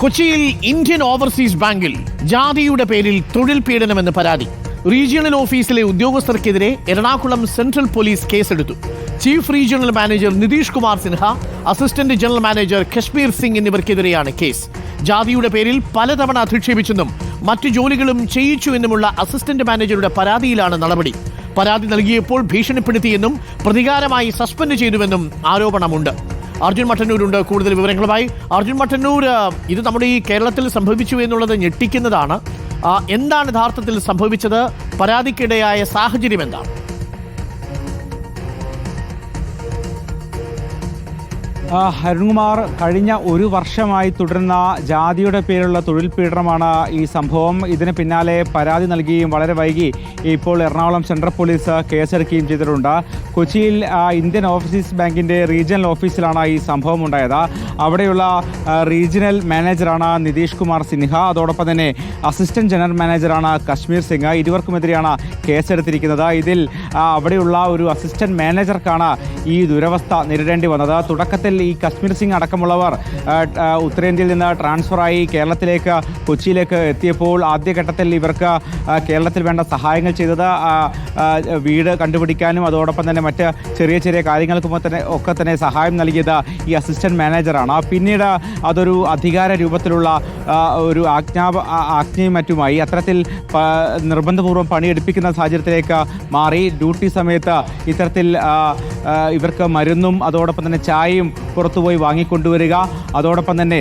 കൊച്ചിയിൽ Indian overseas ബാങ്കിൽ ജാതിയുടെ പേരിൽ തൊഴിൽ പീഡനമെന്ന് പരാതി. റീജിയണൽ ഓഫീസിലെ ഉദ്യോഗസ്ഥർക്കെതിരെ എറണാകുളം സെൻട്രൽ പോലീസ് കേസെടുത്തു. Chief regional manager Nitish Kumar Sinha, assistant general manager Kashmir Singh എന്നിവർക്കെതിരെയാണ് കേസ്. ജാതിയുടെ പേരിൽ പലതവണ അധിക്ഷേപിച്ചെന്നും മറ്റു ജോലികളും ചെയ്യിച്ചു എന്നുമുള്ള അസിസ്റ്റന്റ് മാനേജറുടെ പരാതിയിലാണ് നടപടി. പരാതി നൽകിയപ്പോൾ ഭീഷണിപ്പെടുത്തിയെന്നും പ്രതികാരമായി സസ്പെൻഡ് ചെയ്തുവെന്നും ആരോപണമുണ്ട്. അർജുൻ മട്ടന്നൂരുണ്ട് കൂടുതൽ വിവരങ്ങളുമായി. അർജുൻ മട്ടന്നൂർ, ഇത് നമ്മുടെ ഈ കേരളത്തിൽ സംഭവിച്ചു എന്നുള്ളത് ഞെട്ടിക്കുന്നതാണ്. എന്താണ് യഥാർത്ഥത്തിൽ സംഭവിച്ചത്? പരാതിക്കിടയായ സാഹചര്യം എന്താണ്? അരുൺകുമാർ, കഴിഞ്ഞ ഒരു വർഷമായി തുടരുന്ന ജാതിയുടെ പേരിലുള്ള തൊഴിൽ പീഡനമാണ് ഈ സംഭവം. ഇതിന് പിന്നാലെ പരാതി നൽകുകയും വളരെ വൈകി ഇപ്പോൾ എറണാകുളം സെൻട്രൽ പോലീസ് കേസെടുക്കുകയും ചെയ്തിട്ടുണ്ട്. കൊച്ചിയിൽ ഇന്ത്യൻ ഓവർസീസ് ബാങ്കിൻ്റെ റീജിയണൽ ഓഫീസിലാണ് ഈ സംഭവം ഉണ്ടായത്. അവിടെയുള്ള റീജിയണൽ മാനേജറാണ് നിതീഷ് കുമാർ സിൻഹ, അതോടൊപ്പം തന്നെ അസിസ്റ്റന്റ് ജനറൽ മാനേജറാണ് കശ്മീർ സിംഗ്. ഇരുവർക്കുമെതിരെയാണ് കേസെടുത്തിരിക്കുന്നത്. ഇതിൽ അവിടെയുള്ള ഒരു അസിസ്റ്റന്റ് മാനേജർക്കാണ് ഈ ദുരവസ്ഥ നേരിടേണ്ടി വന്നത്. തുടക്കത്തിൽ ഈ കശ്മീർ സിംഗ് അടക്കമുള്ളവർ ഉത്തരേന്ത്യയിൽ നിന്ന് ട്രാൻസ്ഫറായി കേരളത്തിലേക്ക് കൊച്ചിയിലേക്ക് എത്തിയപ്പോൾ ആദ്യഘട്ടത്തിൽ ഇവർക്ക് കേരളത്തിൽ വേണ്ട സഹായങ്ങൾ ചെയ്തത് വീട് കണ്ടുപിടിക്കാനും അതോടൊപ്പം തന്നെ മറ്റ് ചെറിയ ചെറിയ കാര്യങ്ങൾക്കും ഒക്കെ തന്നെ സഹായം നൽകിയത് ഈ അസിസ്റ്റന്റ് മാനേജറാണ്. പിന്നീട് അതൊരു അധികാര രൂപത്തിലുള്ള ഒരു ആജ്ഞയും മറ്റുമായി അത്തരത്തിൽ നിർബന്ധപൂർവ്വം പണിയെടുപ്പിക്കുന്ന സാഹചര്യത്തിലേക്ക് മാറി. ഡ്യൂട്ടി സമയത്ത് ഇത്തരത്തിൽ ഇവർക്ക് മരുന്നും അതോടൊപ്പം തന്നെ ചായയും പുറത്തുപോയി വാങ്ങിക്കൊണ്ടുവരിക, അതോടൊപ്പം തന്നെ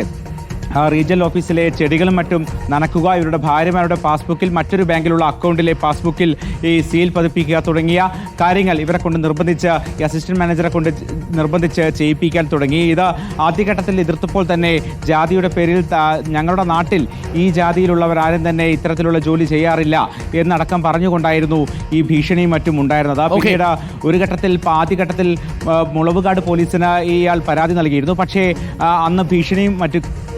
റീജിയണൽ ഓഫീസിലെ ചെടികളും മറ്റും നനക്കുക, ഇവരുടെ ഭാര്യമാരുടെ പാസ്ബുക്കിൽ മറ്റൊരു ബാങ്കിലുള്ള അക്കൗണ്ടിലെ പാസ്ബുക്കിൽ ഈ സീൽ പതിപ്പിക്കുക തുടങ്ങിയ കാര്യങ്ങൾ ഇവരെ കൊണ്ട് നിർബന്ധിച്ച് ഈ അസിസ്റ്റന്റ് മാനേജറെ കൊണ്ട് നിർബന്ധിച്ച് ചെയ്യിപ്പിക്കാൻ തുടങ്ങി. ഇത് ആദ്യഘട്ടത്തിൽ എതിർത്തപ്പോൾ തന്നെ ജാതിയുടെ പേരിൽ ഞങ്ങളുടെ നാട്ടിൽ ഈ ജാതിയിലുള്ളവരാരും തന്നെ ഇത്തരത്തിലുള്ള ജോലി ചെയ്യാറില്ല എന്നടക്കം പറഞ്ഞുകൊണ്ടായിരുന്നു ഈ ഭീഷണിയും മറ്റും ഉണ്ടായിരുന്നത്. പിന്നീട് ഒരു ഘട്ടത്തിൽ ആദ്യഘട്ടത്തിൽ മുളവുകാട് പോലീസിന് ഇയാൾ പരാതി നൽകിയിരുന്നു. പക്ഷേ അന്ന് ഭീഷണിയും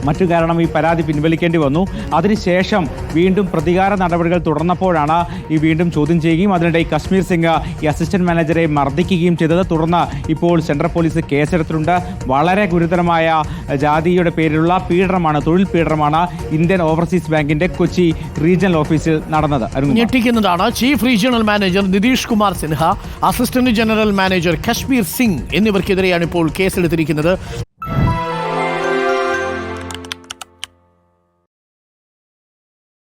മറ്റു കാരണം ഈ പരാതി പിൻവലിക്കേണ്ടി വന്നു. അതിനുശേഷം വീണ്ടും പ്രതികാര നടപടികൾ തുടർന്നപ്പോഴാണ് ഈ വീണ്ടും ചോദ്യം ചെയ്യുകയും അതിനിടെ ഈ കശ്മീർ സിംഗ് ഈ അസിസ്റ്റന്റ് മാനേജറെ മർദ്ദിക്കുകയും ചെയ്തത്. തുടർന്ന് ഇപ്പോൾ സെൻട്രൽ പോലീസ് കേസെടുത്തിട്ടുണ്ട്. വളരെ ഗുരുതരമായ ജാതിയുടെ പേരിലുള്ള പീഡനമാണ്, തൊഴിൽ പീഡനമാണ് ഇന്ത്യൻ ഓവർസീസ് ബാങ്കിന്റെ കൊച്ചി റീജിയണൽ ഓഫീസിൽ നടന്നത്. ഞെട്ടിക്കുന്നതാണ്. Chief regional manager Nitish Kumar Sinha, assistant general manager Kashmir Singh എന്നിവർക്കെതിരെയാണ് ഇപ്പോൾ കേസെടുത്തിരിക്കുന്നത്.